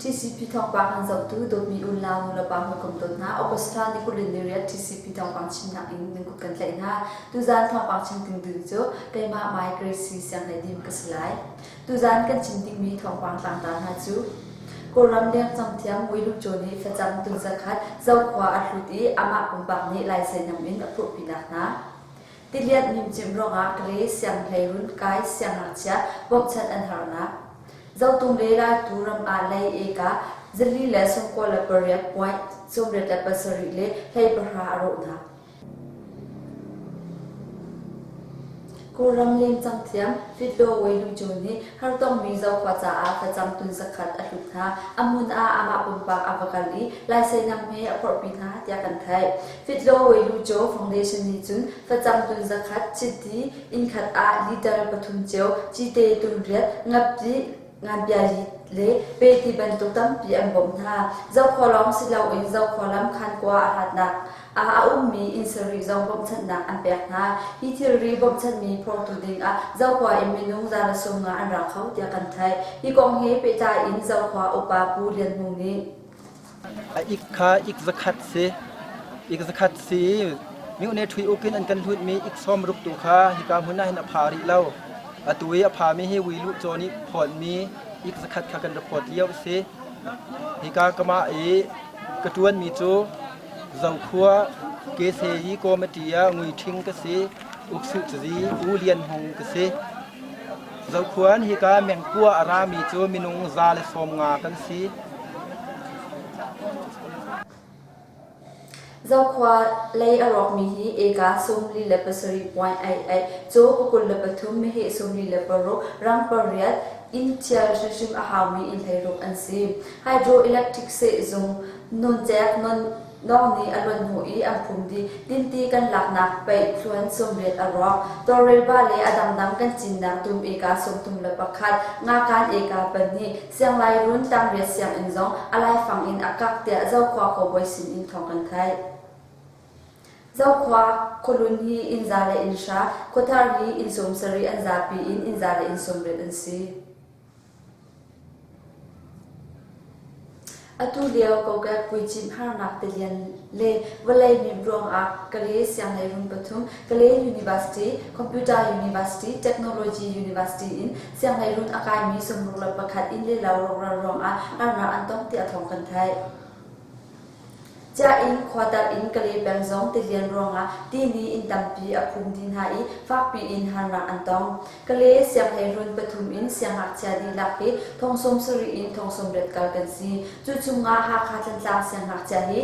TCP ทองปางอันเจ้าตู้โดมีอุลามุลปางหัวกลมต้นนะออสตรานี่กุลินเรีย TCP ทองปางชิมนักอินนึงกุกันเลยนะตุจานทองปางชิมดึงดึงโจได้มาไมเกรซีเสียงในดิมกสลายตุจานกันชิมดิ้งมีทองปางต่างตาหาจูกรำเลี้ยงจำเทียมวิลุโจนี่ฟจังตุจักขัดเจ้าขวาอัลุตีอามาปุ่มปากนี้ลายเส้นน้ำมินอภุพินักนะติเลียดนิมจิมรองอักเรเสียงเพลรุ่นกายเสียงหักเชียบอกชัดอันหานะเจ้าตุงเรลาตูรำอาลัยเอกาจลีเลสงโคลเปรียปอยสมเด็จปัสริเลให้ประหารนะกูรำเลียงจังเทียมฟิดโดไว้ดูจูนี่ฮาร์ต้องมีเจ้าขวาจ่าอาประจำตุนสักขัดอัลุธาอามุนอามาปุ่มปากอาวกาลีลายเส้นน้ำเมย์อภรปินาเดียกันไทยฟิดโดไว้ดูโจฟาวเดชั่นนี้จุนประจำตุนสักขัดจิตดีอินขัดอาลีดาร์ปทุมเจียวจิตเตตุนเรียงับจีงานเบียร์เล่เปติบันตุตั้มปีอันบ่มท่าเจ้าขอร้องสิเราเองเจ้าขอล้ำคันกว่าอาหารหนักอาอุ้มมีอินสรีเจ้าบ่มชันหนักอันเปียกนาฮิทิรีบ่มชันมีโปรตุดิงเจ้าขวาอิมินุงจารสงงาอันรักเขาเดียกันไทยฮิกองเฮเปจาอินเจ้าขวาอุปาปูเรียนมุงนี้อีกสักขัดสิมิวเนทุยอุกินอันกันทุยมีอีกซ้อมรุกตุขาฮิกามุนนาหินอภาริเล่าตุยอภามีให้วิลุโจนิพอดมีอีกสักขัดขักันระพอดเลี้ยวสิฮิกากมากระตวนมีโจเจ้าขัวเกษยีโกมติยางุยทิ้งกสิอุกสุจีอูเลียนหงกสิเจ้าขัวฮิกาเมียงกัวอารามีโจมินุงซาเลสอมงากันสิเจ้าขวาเลยอรอกมีฮีเอกาสมลีเลปสรีปอยไอโจกุกุลเลปทุมมีฮีสมลีเลปโรรังปริยัดอินเชียร์ชิมอาหามีอินไทรุกอันซีไฮโดรอิเล็กทริกเซซงนนแจกนนน้องนี้อรวนหูอีอันพุ่มดีดินตีกันหลักหนักไปชวนสมเด็จอรอกตัวเรบาเลอดัมดังกันจินนักตุมเอกาสมตุมเลปคัดงาการเอกาเป็นนี้เสียงลายรุ่นตังเรียเสียงอินซองอะไรฟังอินอากาศเดียเจ้าขวาขบวยสินอินทองกันไทยเจ้าขวาคนลุนฮีอินซาเลอินชาโคทารีอินสมสรีอันซาปีอินซาเลอินสมเด็จอันซีอตุเลียวก็แก่ปุยจิมฮานักเตเลียนเลวลัยมีบรองอักกะเลเสียงในรุ่นปฐุมกะเลยูนิเวอร์ซิตี้คอมพิวเตอร์ยูนิเวอร์ซิตี้เทคโนโลยียูนิเวอร์ซิตี้อินเสียงในรุ่นอากาศมีสมรุปประคัดอินเลลาวรองอานาอันต้องเตียทองกันไทยจะอินควาตัดอินกะเลแบงซองติเลียนรองตีนี้อินตัมปีอภูมิดินหายฝากปีอินฮานาอันตองกะเลเสียงให้รุนปฐุมอินเสียงหักเชียดีลักปีทองสมสรีอินทองสมเด็จกัลกันซีจุดจุงาหักขาดจางเสียงหักเชียดี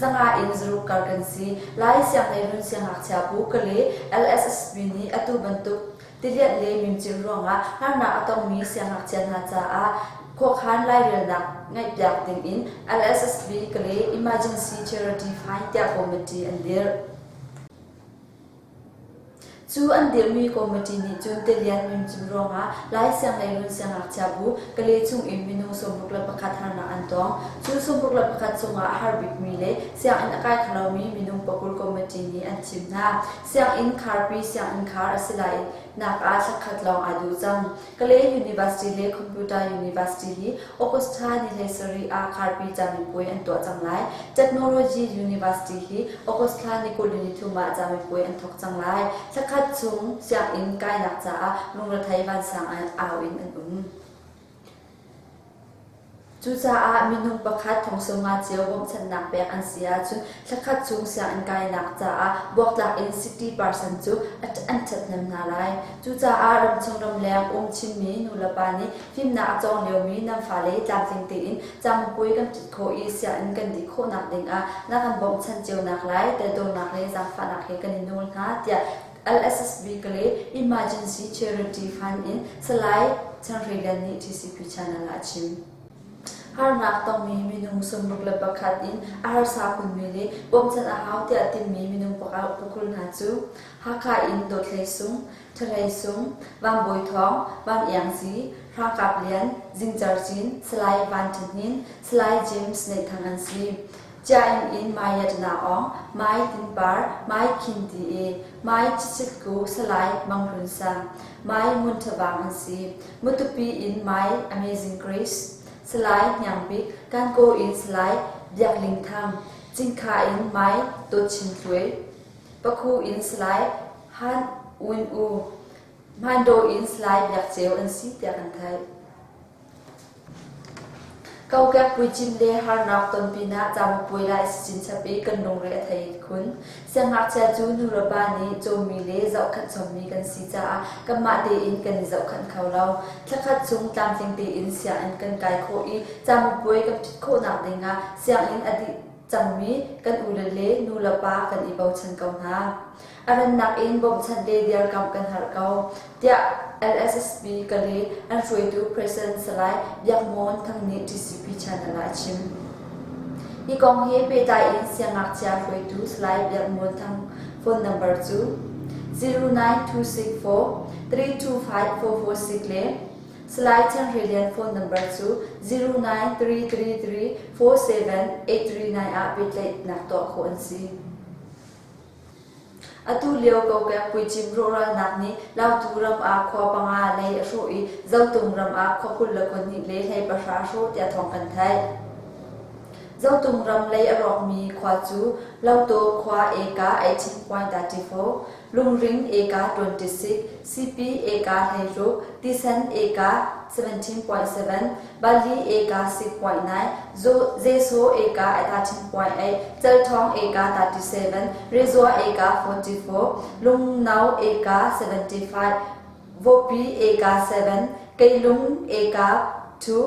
จังอินสรุปกัลกันซีไล่เสียงให้รุนเสียงหักเชียบุกะเล LSSB นี้อตุบันตุติเลียนเลมิมจิรองฮานาอัตองมีเสียงหักเชียนาจาขวขันไล่เรียนนักง่ายจากติงอิน LSSB ก็เลย Emergency Charity Fund จากคอมมิตี้อันเดียร์จูอันเดียร์มีคอมมิตี้นี้จุนเตลียนมิมจิมรองไล่เสียงไล่รุ่นเสียงหักชาบูก็เลยจุงอินมินุสมบุกลับประคัดหานาอันตองจูสมบุกลับประคัดส่งฮาร์บิกมีเลยเสียงอินอากาศขลามีมินุปกุลคอมมิตี้นี้อันชิมนาเสียงอินคาร์ปีเสียงอินคาร์สิไลนักอาชขัดลองอาดูจังก็เลยยูนิเวอร์ซิตี้เลยคอมพิวเตอร์ยูนิเวอร์ซิตี้โอคุสตานิเลสรีอาคาร์ปีจามิป่วยอันตัวจังไรเทคโนโลยียูนิเวอร์ซิตี้โอคุสตานิโคลินิทุมาจามิป่วยอันทกจังไรสักขัดซุงเสียงอินกายนักจ้าลุงระไทยวันสังอาวินอันจูจ่ามินุงประคัดของสมาเจียววงชันนักแบกอันเสียจุนสักขัดซุงเสียงอินกายนักจ้าบวกหลักอิน60%จูอันจัดนำนาไลจูจ่ารำชงรำแรงชิมมีนุลปานีฟิมนาจองเลียวมีนำฟ้าเลยจำจริงตีนจำปุยกันจิตโคอีเสียอินกันดิโคนักเด้งนักกันบ่มชันเจียวนักไลแต่โดนนักเลยจำฟ้านักเฮกันนินุลนะเดีย LSSB ก็เลย Emergency Charity Fund in สไลด์ชันเรียนนี้ TCP Channel อาชิมฮาร์นักต้องมีมินุงสมบุกเลปคัดอินอาร์ซาคุณมีเลยบ่มชันอาหาวเตียติมีมินุงปะปุกุลนาจูฮักคาอินโดดเลซุงทะเลซุงวางบอยทองวางเอียงซีรางกับเลียนจิงจาร์จินสไลด์วันทินินสไลด์เจมส์ในทางอันซีจาอินไมยัดนาอองไมตินบาร์ไมคินดีไมจิตกูสไลด์มังรุนซังไมมุนทบางอันซีมุตุปีอินไม Amazing Grace slide nyang big kan go in slide biak ling tham jing kha in mai to chin thui pakhu in slide han un u mando in slide biak cheu an si tia kan thai câu các quy chim đê har nọc tôn pina chăm pui lại xin chapi cần nông rễ thầy khun sang ngạc cha chú nu ba ni cho mi lê dạo khát chom mi cần si cha cầm mạ đê in cần dạo khát khâu lâu chắc khát chung tam tinh đê in sia in cần cài khô y chăm pui cầm chít khô nạp đê nga sang in adi chăm mi cần u lê nu ba cần i bao chân câu na aran nak in bom chan đê diar kam cần har câu tia LSSB kali an free to present slide yak mon thang ni TCP channel la chim I kong he pe tai in siang ngak cha free to slide yak mon thang phone number 2 09264 325446 le slide chan relian phone number 2 09333 47839 a bit late nak to ko an si atu leo ko ka pui chim rural nak ni lau tu ram a kho panga le ro I zau tung ram a kho kul le kon ni le hai pa sha ro tia thong kan thai zau tung ram le a rok mi khwa chu lau to khwa e ka 18.34 lung ring e ka 26 cp e ka hai ro tisan e ka 17.7 bali e ka 6.9 zo zeso e ka 13.8 chal thong e ka 37 rezwa e ka 44 lung nau e ka 75 vopi e ka 7 kailung e ka 2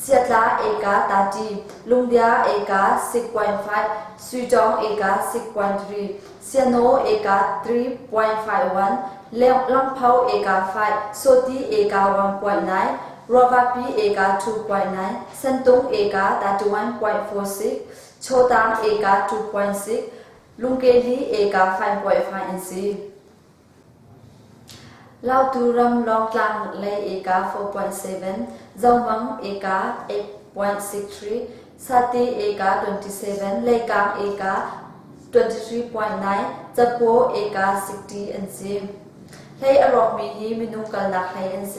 siatla e ka 30 lungdia e ka 6.5 suitong e ka 6.3 siano e ka 3.51 Lamphau e ka 5 Soti e ka 1.9 Rovapi e ka 2.9 Santung e ka 31.46 Chotang e ka 2.6 Lungkeli e ka 5.5 NC Lau Turam Long Klang Le e ka 4.7 Zaumang e ka 8.63 Sati e ka 27 Le Kang e ka 23.9 Zapo e ka 60 NC Hay arok mi hi minung kal nak hay NC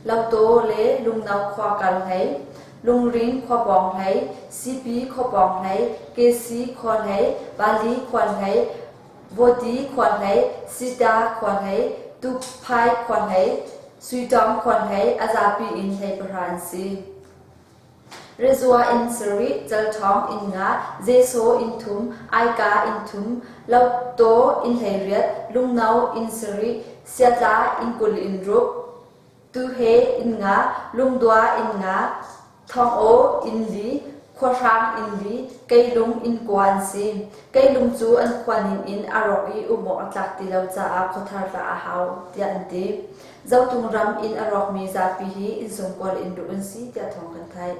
Lau to le lung nau khwa kal hay lung ring khwa bong hay CP khwa bong hay KC khwa hay Bali khwa hay Voti khwa hay Sita khwa hay Tu Pai khwa hay Suitong khwa hay Azapi in hay Paransi Rezua in Seri Jal Thong in Nga Zeso in Thum Aika in Thum Lau to in hay Riat Lung nau in Seri Siatla in Kul in Rup Tu he in Nga Lungdua in Nga Thong O in Li Khwarang in Li Cây lung in Kwan Si Cây lung chu an Kwan in Arok I Umo Atlak Ti Lau Cha A Khothar La A Hau Tia An Ti Zau Tung Ram in Arok Mi Za Pi Hi in Song Kwal in Ru An Si Tia Thong Kan Thai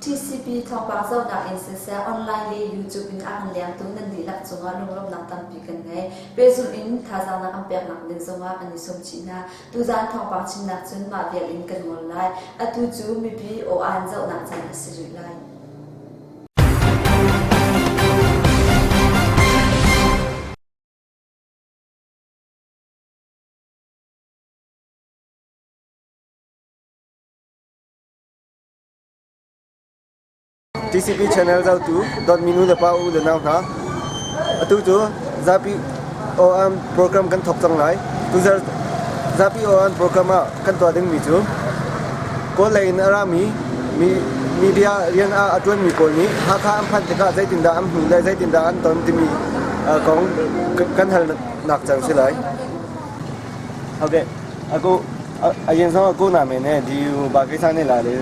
TCP thong pang zau na in se online le YouTube in ang liang tu nan di lak chunga lunglom nak tam pi kan ngai pezul in thaza na am pek nak len zonga ani som china tu zan thong pang chin nak chun ma bial in kan mol lai atu chu mi bi o an zau na chan asiri lai TCP channel zau tu dot minu da pa u da naw na atu chu zapi on program kan thok chang lai tu zapi on program a kan to ding mi chu ko lein arami media rian a atun mi ko ni ha kha am phan ka zai tin da am hu lai zai tin da an ton ti mi kong kan hal nak chang si lai okay ako ayen sa ko na me ne di ba kai sa ne la le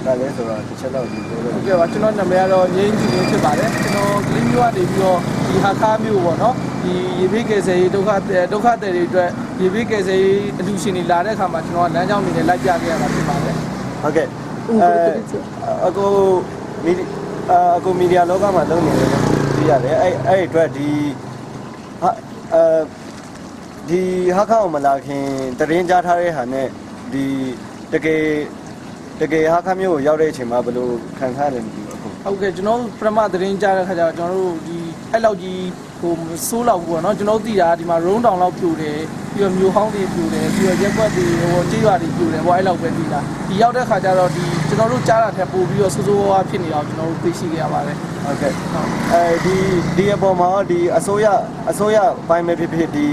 ဒါလဲဆိုတော့တစ်ချက်တော့ဒီလို ဟုတ်ကဲ့ပါကျွန်တော်နာမည်ကတော့ငိမ့်ကြီးလေးဖြစ်ပါတယ်ကျွန်တော်ကလင်းမျိုးကနေပြီးတော့ဒီဟာခါမျိုးပေါ့နော်ဒီရေဘေးကယ်ဆယ်ရေးဒုက္ခသည်တွေအတွက်ရေဘေးကယ်ဆယ်ရေးအလူရှင်တွေလာတဲ့အခါမှာကျွန်တော်ကလမ်းကြောင်းတွေနဲ့လိုက်ပြခဲ့ရတာဖြစ်ပါတယ်ဟုတ်ကဲ့အခုမီဒီယာလောကမှာလုပ်နေတယ်သိရတယ်အဲ့အတွက်ဒီဟာခါအောင်မလာခင်တရင်ကြားထားတဲ့ဟာနဲ့ဒီတကယ်ဟာခါမျိုးကိုရောက်တဲ့အချိန်မှာဘယ်လိုခံစားရလဲမသိဘူးအခု ဟုတ်ကဲ့ကျွန်တော်ပထမသတင်းကြားတဲ့ခါကျတော့ကျွန်တော်တို့ဒီအဲ့လောက်ကြီး ဟိုဆိုးလောက်ဘူးပေါ့နော်ကျွန်တော်သိတာဒီမှာ round down လောက်ပြိုတယ်ပြီးတော့မျိုးဟောင်းတွေပြိုတယ်ပြီးတော့ရက်ွက်တွေဟိုကြေးရွာတွေပြိုတယ်ဟိုအဲ့လောက်ပဲသိတာဒီရောက်တဲ့ခါကျတော့ဒီကျွန်တော်တို့ကြားတာထက်ပိုပြီးတော့စိုးစိုးဝါးဖြစ်နေအောင်ကျွန်တော်တို့သိရှိခဲ့ရပါတယ် ဟုတ်ကဲ့ဒီအပေါ်မှာဒီအစိုးရပိုင်းပဲဖြစ်ဖြစ်ဒီ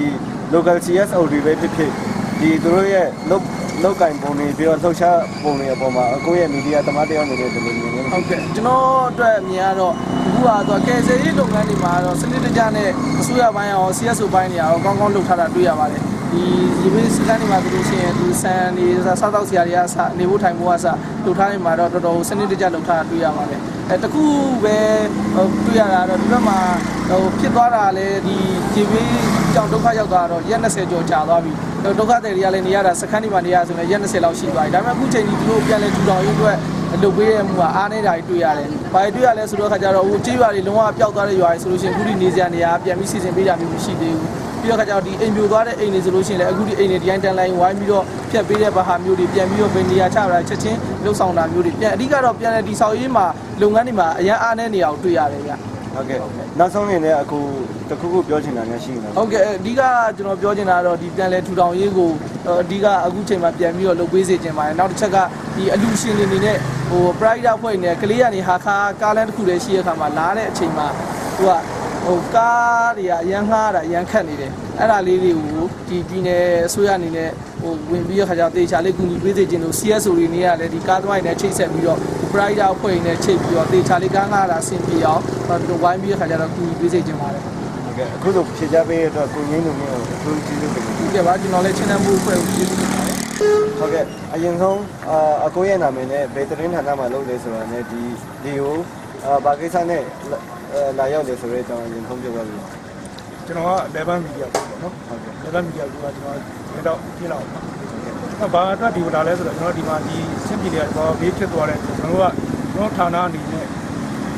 local CSO တွေပဲဖြစ်ဖြစ်ဒီသူတို့ရဲ့လောက်ကင်ပုံတွေပြီးတော့လှုပ်ရှားပုံတွေအပေါ်မှာအကိုရဲ့မီဒီယာသမားတယောက်နေတဲ့ဒီလိုမျိုး ဟုတ်ကဲ့ကျွန်တော်အတွက်မြင်ရတော့အခုကတော့ကယ်ဆယ်ရေးလုပ်ငန်းတွေမှာတော့စနစ်တကျနဲ့အစိုးရပိုင်းရော CSO ပိုင်းတွေရောကောင်းကောင်းလုပ်ထားတာတွေ့ရပါတယ်ဒီရေဘေးစကန်တွေမှာဆိုလို့ရှိရင်ဒီဆန်တွေစားတောက်ဆရာတွေကနေဖို့ထိုင်ဖို့ကလုပ်ထားနေမှာတော့တော်တော်စနစ်တကျလုပ်ထားတာတွေ့ရပါတယ်တခုပဲတွေ့ရတာတော့ဒီဘက်မှာဖြစ်သွားတာလေဒီရေဘေးကြောင့်ဒုက္ခရောက်သွားတော့ရက်20ကျော်ကြာသွားပြီဒုက္ခတွေတွေကလည်းနေရတာစခန်းတွေမှာနေရဆိုရင်ရက်20လောက်ရှိသွားပြီဒါပေမဲ့အခုချိန်ကြီးသူတို့ပြန်လဲထူထောင်ရေးအတွက်လုပ်ပေးရမှုကအားနေတာတွေ့ရတယ်။ဘာတွေ့ရလဲဆိုတော့ခါကျတော့ဟိုကြေးရွာတွေလုံးဝပျောက်သွားတဲ့ရွာတွေဆိုလို့ရှိရင်အခုဒီနေစရာနေရာပြန်ပြီးစီစဉ်ပေးတာမျိုးမရှိသေးဘူး။ပြီးတော့ခါကျတော့ဒီအိမ်ပြိုသွားတဲ့အိမ်တွေဆိုလို့ရှိရင်လည်းအခုဒီအိမ်တွေဒီတိုင်းတန်းလိုက်ဝိုင်းပြီးတော့ဖြတ်ပေးတဲ့ဘာဟာမျိုးတွေပြန်ပြီးတော့ဘယ်နေရာချတာချက်ချင်းလှုပ်ဆောင်တာမျိုးတွေပြန်အဓိကတော့ပြန်တဲ့ဒီဆောက်ရေးမှာလုပ်ငန်းတွေမှာအရန်အားနေနေအောင်တွေ့ရတယ်ဗျ။ ဟုတ်ကဲ့နောက်ဆုံးအနေနဲ့အခုတခုခုပြောချင်တာများရှိနေလား ဟုတ်ကဲ့အဓိကကျွန်တော်ပြောချင်တာကတော့ဒီပြန်လဲထူထောင်ရေးကိုအဓိကအခုချိန်မှာပြန်ပြီးတော့လုပ်ပေးစေချင်ပါတယ်နောက်တစ်ချက်ကဒီအလူရှင်တွေနေနဲ့ဟို private အဖွဲ့နဲ့ကလေးကနေဟာခါကားလမ်းတစ်ခုတည်းရှိတဲ့အခါမှာလာတဲ့အချိန်မှာသူကဟိုကားတွေကအရန်ငှားတာအရန်ခတ်နေတယ်အဲ့ဒါလေးတွေကိုဒီပြည်နယ်အစိုးရအနေနဲ့ဟိုဝင်ပြီးတော့ခါကျတေချာလေးကူညီပေးစေချင်လို့ CSO တွေနေရလဲဒီကားသမားတွေနဲ့ချိတ်ဆက်ပြီးတော့ private အဖွဲ့နဲ့ချိတ်ပြီးတော့တေချာလေးကားငှားတာဆင်ပြေအောင်ဒီဝိုင်းပြီးတော့ခါကျတော့ကူညီပေးစေချင်ပါတယ်ဟုတ်ကဲ့အခုလိုဖြေချပေးရတော့ကိုငင်းလူမျိုးကိုအထူးကျေးဇူးတင်ပါတယ်ဟုတ်ကဲ့ပါကျွန်တော်လည်းချင်းနှံမှုအဖွဲ့ကိုကျေးဇူးတင်ပါတယ်ဟုတ်ကဲ့အရင်ဆုံးအကိုရဲ့နာမည်နဲ့ဘယ်သတင်းဌာနမှာလုပ်လဲဆိုတာနဲ့ဒီကိုဘာကိစ္စနဲ့လာရောက်လဲဆိုတော့ကျွန်တော်ရင်ခုံးပြပါလို့ကျွန်တော်က level media ပေါ့နော်ဟုတ်ကဲ့ level media ကကျွန်တော်တော့ပြလောက်ပါဘာအတွက်ဒီလာလဲဆိုတော့ကျွန်တော်ဒီမှာဒီချင်းပြည်နယ်ကဘာဘေးဖြစ်သွားတဲ့ကျွန်တော်တို့ဌာနအနေနဲ့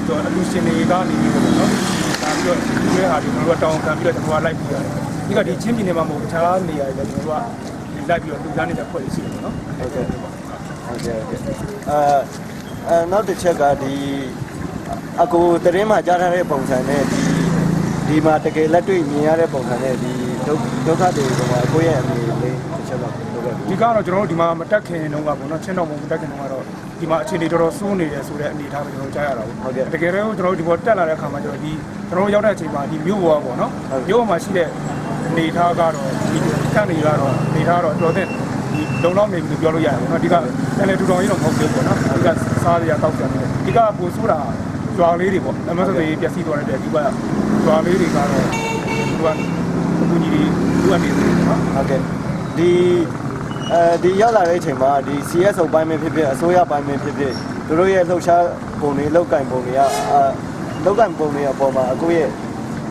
ကျွန်တော်အလူရှင်တွေကနေပြီးတော့နော်ဒါပြီးတော့ဒီရဲဟာဒီကျွန်တော်တို့တောင်းခံပြီးတော့ကျွန်တော်ကလိုက်ပြီးရတယ်ဒီကဒီချင်းပြည်နယ်မှာမဟုတ်တခြားနေရာတွေလည်းကျွန်တော်တို့ကလိုက်ပြီးတော့လူသားနေတဲ့ဖွဲ့ရှိတယ်နော်ဟုတ်ကဲ့ဟုတ်ကဲ့နောက်တစ်ချက်ကဒီအကိုတရင်မှာကြားထားတဲ့ပုံစံနဲ့ဒီမှာတကယ်လက်တွေ့မြင်ရတဲ့ပုံစံနဲ့ဒီဒုက္ခတွေကအကိုရဲ့အမြင်လေးတစ်ချက်တော့ဟုတ်ကဲ့ဒီကတော့ကျွန်တော်တို့ဒီမှာမတက်ခင်တုန်းကပေါ့နော်ချင်းတော်မတက်ခင်တုန်းကတော့ဒီမှာအခြေအနေတော်တော်ဆိုးနေတယ်ဆိုတဲ့အနေအထားကိုကျွန်တော်ကြားရတာပေါ့တကယ်တော့ကျွန်တော်တို့ဒီပေါ်တက်လာတဲ့အခါမှာကျွန်တော်ရောက်တဲ့အချိန်မှာဒီမြို့ပေါ်ပေါ့နော်မြို့ပေါ်မှာရှိတဲ့အနေအထားကတော့ဒီခန့်နေကတော့အနေအထားတော့တော်တဲ့ဒီလုံလောက်နေပြီလို့ပြောလို့ရတယ်ပေါ့နော်ဒီကပြန်လေထူထောင်ရေးတော့မဟုတ်ဘူးပေါ့နော်ဒီကစားရတောက်ပြန်နေတယ်ဒီကပိုဆိုးတာရွာလေးတွေပေါ့အမှန်ဆိုရင်ပျက်စီးသွားတဲ့ဒီကရွာလေးတွေကတော့သူကကူညီတွေလိုအပ်နေတယ်နော်ဟုတ်ကဲ့ဒီရောက်လာတဲ့အချိန်မှာဒီ CSO ဘိုင်းမဖြစ်ဖြစ်အစိုးရဘိုင်းမဖြစ်ဖြစ်သူတို့ရဲ့လှုပ်ရှားပုံတွေလောက်ကင်ပုံတွေကလောက်ကင်ပုံတွေအပေါ်မှာအကိုရဲ့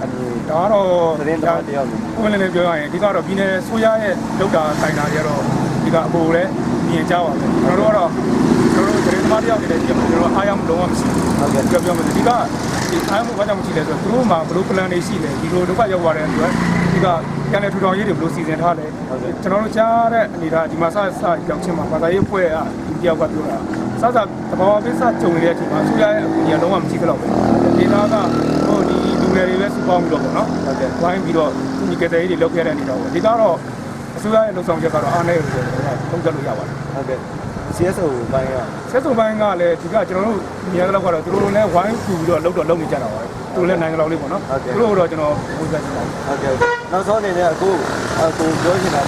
အမြင်ဒါကတော့သတင်းတောက်တယောက်ကိုယ်လည်းပြောရရင်ဒီကတော့ပြည်နယ်ဆိုရရဲ့လောက်တာဆိုင်တာတွေကတော့ဒီကအပေါ်လည်းမြင်ကြပါမယ်ကျွန်တော်တို့သတင်းသမားတယောက်နေတယ်ကျွန်တော်တို့အားရမလုံးဝမရှိဟုတ်ကဲ့ပြောမယ်ဒီအားမှုဘာကြောင့်မရှိလဲဆိုတော့သူတို့မှာဘယ်လို plan တွေရှိလဲဒီလိုဒုက္ခရောက်သွားတဲ့အတွက်ဒီကပြန်လေထူထောင်ရေးတွေဘယ်လိုစီစဉ်ထားလဲကျွန်တော်တို့ကြားတဲ့အနေထားဒီမှာစကြောက်ချင်းမှာဘာသာရေးဖွဲ့ကဒီတယောက်ကပြောတာစသဘာဝပိစကြုံနေတဲ့အချိန်မှာဆူရရဲ့အကူကြီးလုံးဝမရှိတော့ဘူးဒေတာကဟိုဒီလူငယ်တွေပဲစုပေါင်းပြီးတော့ပေါ့နော်ဟုတ်ကဲ့ဝိုင်းပြီးတော့ဒီကတဲ့ရေးတွေလုပ်ခဲ့တဲ့အနေတော့ဒီကတော့အစိုးရရဲ့လုံဆောင်ချက်ကတော့အားနည်းတယ်ဆိုတော့သုံးသပ်လို့ရပါတယ်ဟုတ်ကဲ့CSO ဘိုင်းကCSO ဘိုင်းကလည်းဒီကကျွန်တော်တို့မြင်ရတဲ့လောက်ကတော့သူတို့လည်းဝိုင်းပူပြီးတော့လုပ်နေကြတာပါပဲသူတို့လည်းနိုင်ငံတော်လေးပေါ့နော်သူတို့တော့ကျွန်တော်ပုံစံကြည့်ပါဟုတ်ကဲ့နောက်ဆုံးအနေနဲ့အခုပြောချင်တ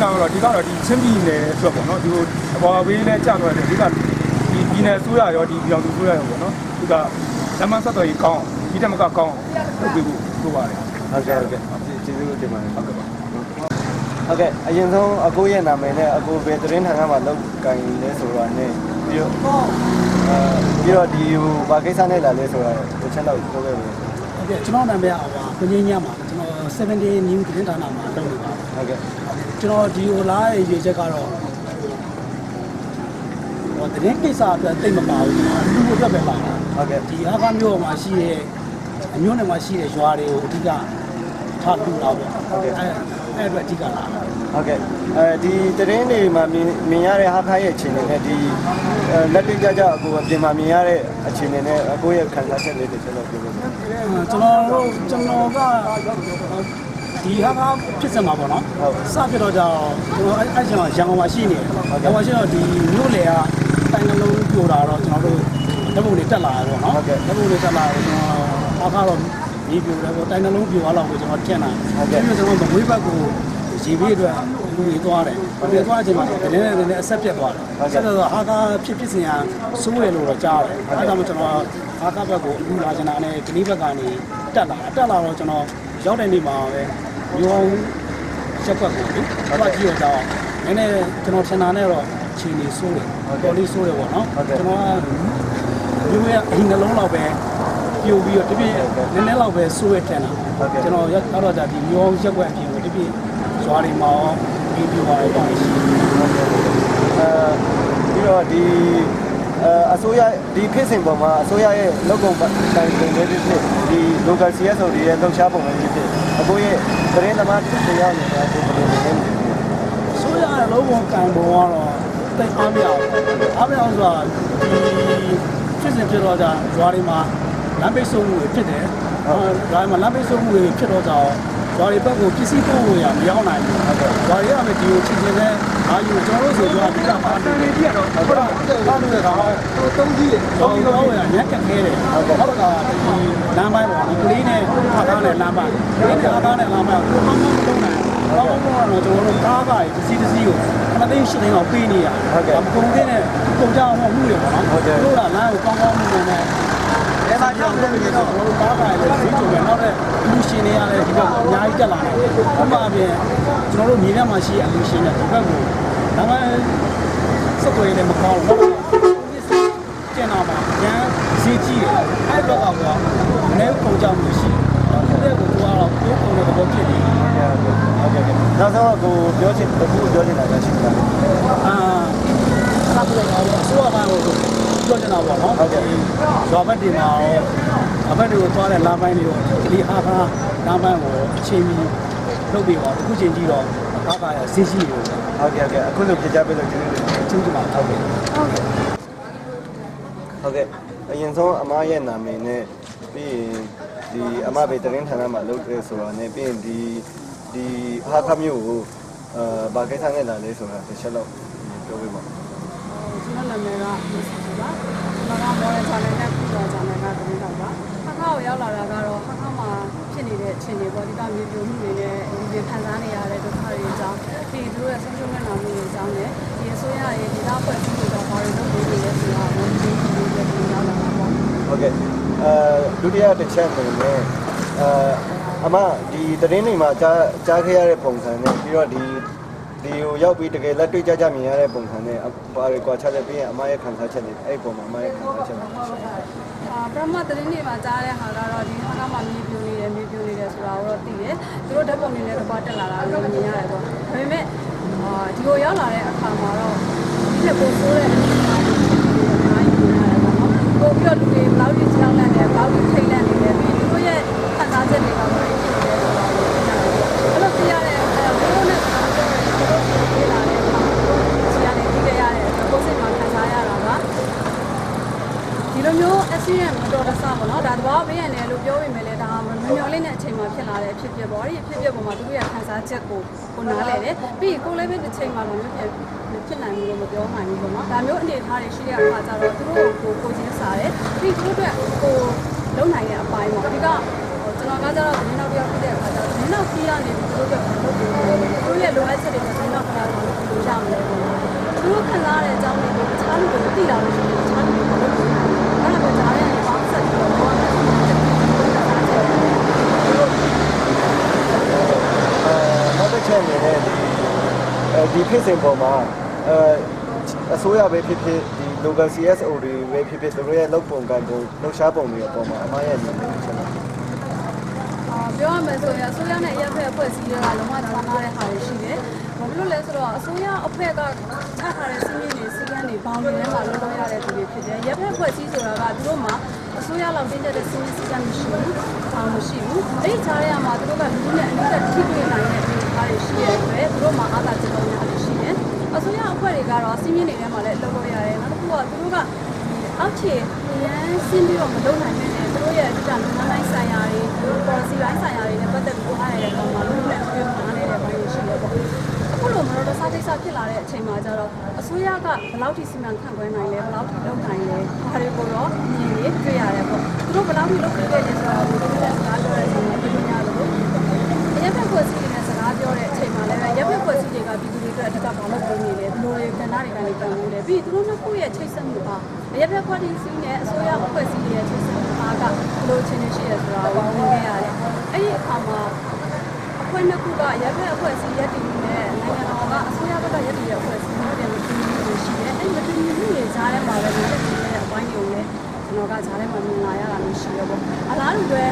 ာကတော့ဒီကတော့ဒီချင်းပြည်နယ်အတွက်ပေါ့နော်ဒီလိုအပေါ်ဘေးနဲ့ကြာသွားတယ်ဒီကဒီပြည်နယ်ဆိုးရရောဒီပြည်အောင်သူဆိုးရရောပေါ့နော်ဒီကလမ်းမဆက်တော်ကြီးကောင်းဒီတက်မကကောင်းလုပ်ပြီးဖို့ဆိုပါတယ်ဟုတ်ကဲ့ကျေးဇူးတင်ပါတယ်ဟုတ်ကဲ့ဟုတ်ကဲ့အရင်ဆုံးအကိုရဲ့နာမည်နဲ့အကိုပဲသတင်းဌာနမှာလောက်ကင်လဲဆိုတာနဲ့ပြီးတော့ဒီဟိုဘာကိစ္စနဲ့လာလဲဆိုတာတစ်ချက်တော့ပြောခဲ့ပါဦးဟုတ်ကဲ့ကျွန်တော်နာမည်ကကိုငင်းညမှာကျွန်တော်70 new သတင်းဌာနမှာလုပ်နေပါဟုတ်ကဲ့ကျွန်တော်ဒီဟိုလာရဲ့ရေးချက်ကတော့ဟိုသတင်းကိစ္စအတွက်တိတ်မပါဘူးလူ့ဘက်ပဲပါတာဟုတ်ကဲ့ဒီဟာကမျိုးမှာရှိတဲ့အမျိုးနယ်မှာရှိတဲ့ရွာတွေကိုအဓိကထားလို့တော့ပေါ့ဟုတ်ကဲ့အဲ့အတွက်အဓိကလာတာ Okay. Di terrain ni miyare hakaya chini ne di lati jaja aku bima miyare chini ne aku ya khana se le de chalo pyo. ကျွန်တော်ကဒီဟာကဖြစ်စမှာပေါ့နော်စဖြစ်တော့ကြတော့ကျွန်တော်အဲ့ကျွန်တော်ရန်ကုန်မှာရှိနေတယ်ရန်ကုန်ရှိတော့ဒီမြို့လေကတိုင်နှလုံးပြိုတာတော့ကျွန်တော်တို့ဓာတ်ပုံတွေတက်လာတယ်ပေါ့နော်ဓာတ်ပုံတွေတက်လာတော့ကျွန်တော်အခါတော့ဒီပြိုတယ်ပေါ့တိုင်နှလုံးပြိုသွားတော့ကျွန်တော်ထင်တာပြီးတော့ကျွန်တော်မွေးဘက်ကိုရေဘေးအတွက်လူတွေသွားတယ်ပြေသွားချိန်မှာတနေ့နဲ့အဆက်ပြတ်သွားတယ်ဆက်တော့ဟာကဖြစ်စဉ်ကစိုးရလို့တော့ကြားတယ်အဲဒါမှကျွန်တော်ဟာကဘက်ကိုလူလာချင်တာနဲ့ဒီနေ့ဘက်ကနေတက်လာတော့ကျွန်တော်ရောက်တဲ့နေ့မှာပဲရောင်းချက်ကွက်ကိုလေဘာကြည့်ရတော့နည်းနည်းကျွန်တော်ထင်တာနဲ့တော့ခြေနေဆိုးတယ်တော်လေးဆိုးတယ်ပေါ့နော်ကျွန်တော်ကမျိုးရဲ့အင်္ဂလုံးလောက်ပဲပြိုပြီးတော့တပြည့်နည်းနည်းလောက်ပဲဆိုးရထင်တာကျွန်တော်ရောက်တော့ဒီမျိုးရက်ကွက်အပြင်ကိုတပြည့်ဇွာတွေမှာပြီးပြသွားတယ်ပေါ့ရှိပြီးတော့ဒီအစိုးရဒီဖြစ်စဉ်ပေါ်မှာအစိုးရရဲ့လောက်ကုန်တိုင်ပင်တွေဖြစ်ဒီ local CSO တွေရဲ့လှုပ်ရှားပုံတွေဖြစ်အခုရဲ့သတင်းသမားတရားနေတာဒီလိုနေနေဆိုရလုံးဝကံပေါ်ကတော့တိတ်အားမရအောင်ဆိုတာဒီဖြစ်စဉ်ဖြစ်တော့ကြဇွာတွေမှာလမ်းပိတ်ဆို့မှုတွေဖြစ်တယ်ဒါမှလမ်းပိတ်ဆို့မှုတွေဖြစ်တော့ကြဇွာတွေဘက်ကိုပစ္စည်းပို့ဖို့ရမရောက်နိုင်ဘူးဇွာတွေကလည်းဒီကိုချင်းချင်းနဲ့အာယူကျွန်တော်တို့ဆိုတော့ဒီကမှာနေပြတော့ဟုတ်လားဘာလို့လဲတော့တုံးကြီးတော့ရညက်ကခဲတယ်ဟုတ်ကဲ့ဒီလမ်းပိုင်းပေါ့ဒီကလေးနဲ့ဟာကားနဲ့လမ်းပိုင်းကလေးနဲ့ဟာကားနဲ့လမ်းပိုင်းကိုကောင်းကောင်းမလုပ်နိုင်ဘူးကောင်းကောင်းတော့ကျွန်တော်တို့ကားပါတစ်စီးတစ်စီးကိုခဏသိရှင်းနေအောင်ပေးနေရမကုန်သေးတဲ့ကုန်ကြအောင်မှုတွေပေါ့နော်တို့ကလမ်းကိုကောင်းကောင်းမလုပ်နိုင်အဲဒါကြောင့်လည်းကျွန်တော်တို့ကားပါလေစီးကြမယ်နောက်တဲ့လူရှင်တွေရတယ်ဒီဘက်အများကြီးတက်လာတယ်ဥပမာပြင်ကျွန်တော်တို့မြေထဲမှာရှိအလူရှင်တွေဒီဘက်ကိုဒါမှစက်တွေလည်းမကောင်းဘူးကျန်တော့မှရန်စီးကြည့်တယ်အဲ့ဘက်ကလည်းနည်းပုံကြောင့်မရှိဘူးအဲ့ဒါကိုကတော့ကိုယ်ပုံတဲ့သဘောဖြစ်နေတယ်ဟုတ်ကဲ့နောက်ဆုံးကိုပြောချင်တာရှိတာဆက်ပြီးတော့ဆိုတော့ပြောချင်တာပေါ့နော်ဟုတ်ကဲ့ဇွာဘက်ဒီမှာအဘက်တွေကိုသွားတဲ့လမ်းပိုင်းတွေတော့ဒီအားကားလမ်းပိုင်းကိုအချိန်မီလုပ်ပြီးတော့အခုချိန်ကြီးတော့အားကားရဈေးရှိနေလို့ဟုတ်ကဲ့အခုလိုပြကြပေးလို့ကျေးဇူးတင်ပါတယ်ဟုတ်ကဲ့အရင်ဆုံးအမရဲ့နာမည်နဲ့ပြီးရင်ဒီအမဘေးသတင်းဌာနမှာလုပ်ရဲဆိုတာနဲ့ပြီးရင်ဒီဟာခမျိုးကိုဘာကိစ္စနဲ့လာလဲဆိုတာတစ်ချက်လောက်ပြောပြပါကျွန်တော်နာမည်ကမစ္စတာပါကျွန်တော်ကမော်ဒယ်ချန်နယ်နဲ့ပူဇော်ချန်နယ်ကသတင်းထောက်ပါဟာခါကိုရောက်လာတာကတော့ဟာခါမှာဖြစ်နေတဲ့အခြေအနေပေါ့ဒီကမြေပြိုမှုတွေနဲ့ဒီခံစားနေရတဲ့ဒုက္ခတွေအကြောင်းဒီသူတို့ရဲ့ဆုံးရှုံးမဲ့နာမှုတွေအကြောင်းနဲ့ဒီအစိုးရရဲ့ဒီသားဖွဲ့စည်းမှုတော့ဘာတွေလုပ်နေလဲဆိုတာကိုဒီလိုမျိုးရောက်လာတာပေါ့ဟုတ်ကဲ့ဒုတိယတစ်ချက်ဆိုရင်အမဒီသတင်းတွေမှာကြားခဲ့ရတဲ့ပုံစံနဲ့ပြီးတော့ဒီကိုရောက်ပြီးတကယ်လက်တွေ့ကြမြင်ရတဲ့ပုံစံနဲ့ဘာတွေကွာခြားလဲပြီးရင်အမရဲ့ခံစားချက်တွေအဲ့ပုံမှာအမရဲ့ခံစားချက်တွေရှိတယ်ပရမတ်သတင်းတွေမှာကြားတဲ့ဟာကတော့ဒီဟာကမှမြေပြိုနေတယ်ဆိုတာကိုတော့သိတယ်သူတို့ဓာတ်ပုံတွေနဲ့တကွာတက်လာတာကိုမြင်ရတယ်ပေါ့ဒါပေမဲ့ဒီကိုရောက်လာတဲ့အခါမှာတော့ဒီလက်ကိုဆိုးတဲ့အနေအထားတွေအများကြီးမြင်ရတယ်ပေါ့နော်ပို့ပြီးတော့လူတွေဘလောက်ကြီးကြောက်လန့်တယ်ဘလောက်ကြီးထိတ်လန့်နေတယ်ပြီးသူတို့ရဲ့ခံစားချက်တွေကဘာတွေဖြစ်နေလဲဆိုတာကိုသိရတယ်အဲ့လိုသိရတဲ့ဘိုးနဲ့ဒီလာတဲ့အခါဆီကနေသိကြရတဲ့ကိုယ်စိတ်မှာခံစားရတာကဒီလိုမျိုး accident မတော်တဆပေါ့နော်ဒါတဘာဝဘေးရနေလို့ပြောပေမဲ့လည်းဒါမှမမျော်လင့်တဲ့အချိန်မှာဖြစ်လာတဲ့အဖြစ်ဖြစ်ပေါ့ဒီအဖြစ်ဖြစ်ပေါ်မှာသူတို့ရဲ့ခံစားချက်ကိုနားလဲတယ်ပြီးကိုလည်းပဲတစ်ချိန်မှာလည်းဖြစ်နိုင်ဘူးလို့မပြောနိုင်ဘူးပေါ့နော်ဒါမျိုးအနေအထားတွေရှိတဲ့အခါကျတော့သူတို့ကိုချင်းစားတယ်ပြီးသူတို့အတွက်ကိုလုံနိုင်တဲ့အပိုင်းပေါ့ဒီကကျွန်တော်ကကြတော့ဒီနောက်တစ်ယောက်ဖြစ်တဲ့အခါကျတော့ဒီနောက်ပြီးရနေပြီသူတို့ကလုပ်ပြီးသူတို့ရဲ့လိုအပ်ချက်တွေကိုဒီနောက်ကလာလို့ရမလဲပေါ့သူတို့ခံစားတဲ့အကြောင်းတွေကိုတခြားလူတွေသိလာလို့ရှိရင်တခြားလူတွေမလုပ်ဘူးအဲ့ဒါပဲကြားရရင်ပေါင်းဆက်ပြီးတော့ဘာမှမဖြစ်ဘူးနောက်တစ်ချက်အနေနဲ့ဒီဖြစ်စဉ်ပေါ်မှာအစိုးရပဲဖြစ်ဖြစ်ဒီ local CSO တွေပဲဖြစ်ဖြစ်သူတို့ရဲ့လုပ်ပုံကံပုံလှုပ်ရှားပုံတွေအပေါ်မှာအမရဲ့အနေနဲ့ချက်ပါပြောရမယ်ဆိုရင်အစိုးရနဲ့ရပ်ဖက်အဖွဲ့အစည်းတွေကလုံးဝသဘောထားတဲ့ဟာတွေရှိတယ်။ဘာဖြစ်လို့လဲဆိုတော့အစိုးရအဖွဲ့ကချထားတဲ့စီမင်းတွေစီကန်းတွေဘောင်တွေထဲမှာလုံးဝရတဲ့သူတွေဖြစ်တယ်။ရပ်ဖက်အဖွဲ့အစည်းဆိုတာကသူတို့မှာအစိုးရလောက်တင်းကျပ်တဲ့စီမင်းစီကန်းမရှိဘူး။မရှိဘူး။အဲ့ဒီခြားရမှာသူတို့ကလူတွေနဲ့အနည်းငယ်ထိတွေ့နိုင်တဲ့အနေအထား သားတွေရှိတဲ့အတွက်သူတို့မှာအားသာချက်ပေါင်းများတွေရှိတယ်အစိုးရအဖွဲ့တွေကတော့စီးမြင့်နေထဲမှာလည်းအလုပ်လုပ်ရတယ်နောက်တစ်ခုကသူတို့ကအောက်ခြေရန်ဆင်းပြီးတော့မလုပ်နိုင်တဲ့သူတို့ရဲ့အဓိကလုပ်ငန်းတိုင်းဆိုင်ရာတွေ policy တိုင်းဆိုင်ရာတွေနဲ့ပတ်သက်ပြီးအားရတဲ့ကောင်မှလုံးဝပြောင်းလာနေတဲ့ဘက်တွေရှိတယ်ပေါ့အခုလိုမတော်တဆကိစ္စဖြစ်လာတဲ့အချိန်မှာကျတော့အစိုးရကဘယ်လောက်ထိစီမံခန့်ခွဲနိုင်လဲဘယ်လောက်ထိလုပ်နိုင်လဲဒါတွေကိုတော့မြင်နေတွေ့ရတယ်ပေါ့သူတို့ဘယ်လောက်ထိလုပ်ခဲ့တယ်ဆိုတာကိုဒီနေ့စကားပြောတဲ့အချိန်မှာပြောပြရလို့ရပ်ဘက်ဖွဲ့စည်းနေတဲ့စကားပြောတဲ့အချိန်မှာလည်းရပ်ဘက်ဖွဲ့စည်းတွေကပြည်သူတွေအတွက်အဓိကဘာလို့ပြောနေလဲဘယ်လိုတွေကဏ္ဍတွေကနေပြန်လို့လဲပြီးသူတို့နှစ်ခုရဲ့ချိတ်ဆက်မှုပါရပ်ဘက်ဖွဲ့စည်းနဲ့အစိုးရအဖွဲ့အစည်းတွေရဲ့ချိတ်ဆက်မှုအားကဘယ်လိုအခြေအနေရှိရဆိုတာကိုမြင်ခဲ့ရတယ်အဲ့ဒီအခါမှာအဖွဲ့နှစ်ခုကရပ်ဘက်အဖွဲ့အစည်းရပ်တည်နေတဲ့နိုင်ငံတော်ကအစိုးရဘက်ကရပ်တည်တဲ့အဖွဲ့အစည်းတွေနဲ့မတူညီမှုရှိတယ်အဲ့ဒီမတူညီမှုတွေကြားထဲမှာလည်းရပ်တည်နေတဲ့အပိုင်းတွေကိုလည်းကျွန်တော်ကကြားထဲမှာမြင်လာရတာမျိုးရှိတယ်ပေါ့အလားတူပဲ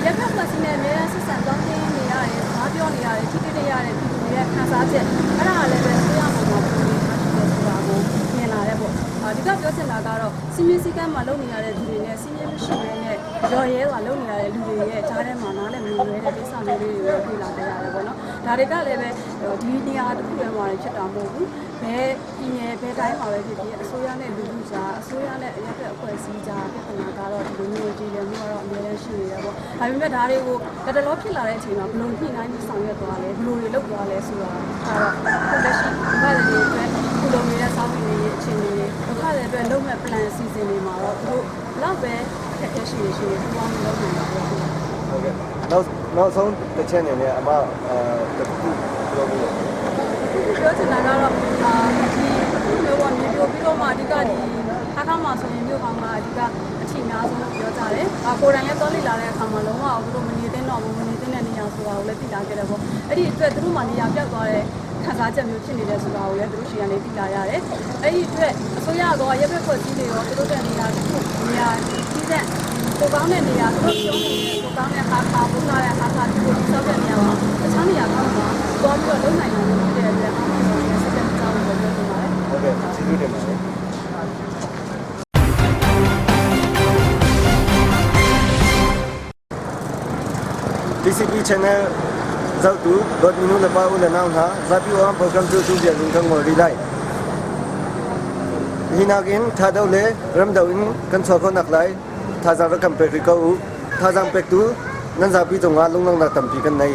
ရပ်ဘက်အဖွဲ့အစည်းနဲ့အများအားဆက်ဆံတောင်းတင်းနေရတယ်စကားပြောနေရတယ်ထိတိတိရတဲ့ပြည်သူတွေရဲ့ခံစားချက်အဲ့ဒါလည်းပဲအစိုးရဘက်မှာပုံရိပ်ထားရှိတယ်ဆိုတာကိုမြင်လာတယ်ပေါ့ဒီကပြောချင်တာကတော့စီမင်းစည်းကမ်းမှာလုပ်နေရတဲ့လူတွေနဲ့စီမင်းမရှိဘဲနဲ့ရော်ရဲစွာလုပ်နေရတဲ့လူတွေရဲ့ကြားထဲမှာနားလည်မလို့ရတဲ့ကိစ္စမျိုးလေးတွေတွေ့လာကြရတယ်ပေါ့နော်ဒါတွေကလည်းပဲဒီနေရာတစ်ခုထဲမှာဖြစ်တာမဟုတ်ဘူးဘယ်ပြည်နယ်ဘယ်တိုင်းမှာပဲဖြစ်ဖြစ်အစိုးရနဲ့လူလူကြားအစိုးရနဲ့အရက်အဖွဲ့အစည်းကြားပြဿနာကတော့ဒီလိုမျိုးကြည်လည်မှုကတော့အများကြီးရှိနေတယ်ပေါ့ဒါပေမဲ့ဒါတွေကိုတတော်ဖြစ်လာတဲ့အချိန်မှာဘယ်လိုညှိနှိုင်းပြီးဆောင်ရွက်သွားလဲဘယ်လိုတွေလုပ်သွားလဲဆိုတာကတော့ခုလက်ရှိဒီဘက်တွေအတွက်ခုလိုနေတဲ့စောင့်နေရေးအခြေအနေတွေဒုက္ခတွေအတွက်လုပ်မဲ့ plan အစီအစဉ်တွေမှာတော့သူတို့လောက်ပဲခက်ခဲရှိနေရှိနေပူပေါင်းလုပ်နေတာပေါ့ဟုတ်ကဲ့နောက်ဆုံးတစ်ချက်အနေနဲ့အမတခုပြောလို့ပြောချင်တာကတော့ဒီမျိုးပေါ့မြေပြိုပြီးတော့မှအဓိကဒီအခါမှာဆိုရင်မြို့ကောင်ကအဓိကအချိန်များဆုံးပြောကြတယ်ကိုယ်တိုင်ရဲ့သွားလေ့လာတဲ့အခါမှာလုံးဝသူတို့မနေသင့်တော့ဘူးမနေသင့်တဲ့နေရာဆိုတာကိုလည်းသိလာခဲ့တယ်ပေါ့အဲ့ဒီအတွက်သူတို့မှနေရာပြောက်သွားတဲ့ခံစားချက်မျိုးဖြစ်နေတယ်ဆိုတာကိုလည်းသူတို့ရှေ့ကနေသိလာရတယ်အဲ့ဒီအတွက်အစိုးရကရပ်ဘက်ဖွဲ့စည်းတွေရောသူတို့တဲ့နေရာတစ်ခုနေရာကြီးတဲ့ကိုကောင်းတဲ့နေရာသူတို့ပြောနေတဲ့ကိုကောင်းတဲ့ဟာပုံလာတဲ့ဟာသူတို့စောက်တဲ့နေရာမှာတခြားနေရာကောင်းမှာသွားပြီးတော့လုံနိုင်တယ်လို့ဖြစ်တဲ့အတွက်အားလုံးရဲ့စက်တဲ့ကြောင်းကိုပြောနေပါတယ်ဟုတ်ကဲ့ကျေးဇူးတင်ပါတယ်DCP channel giao tú đột minu là bao là nào hả ra piu am program tu tu việc dùng ngồi đi lại hinakin tha đâu lệ ram đâu in kan so ko nak lai tha za ra kam pe ri ko tha jang pe tu nan za pi tong a lung lang na tam pi kan nei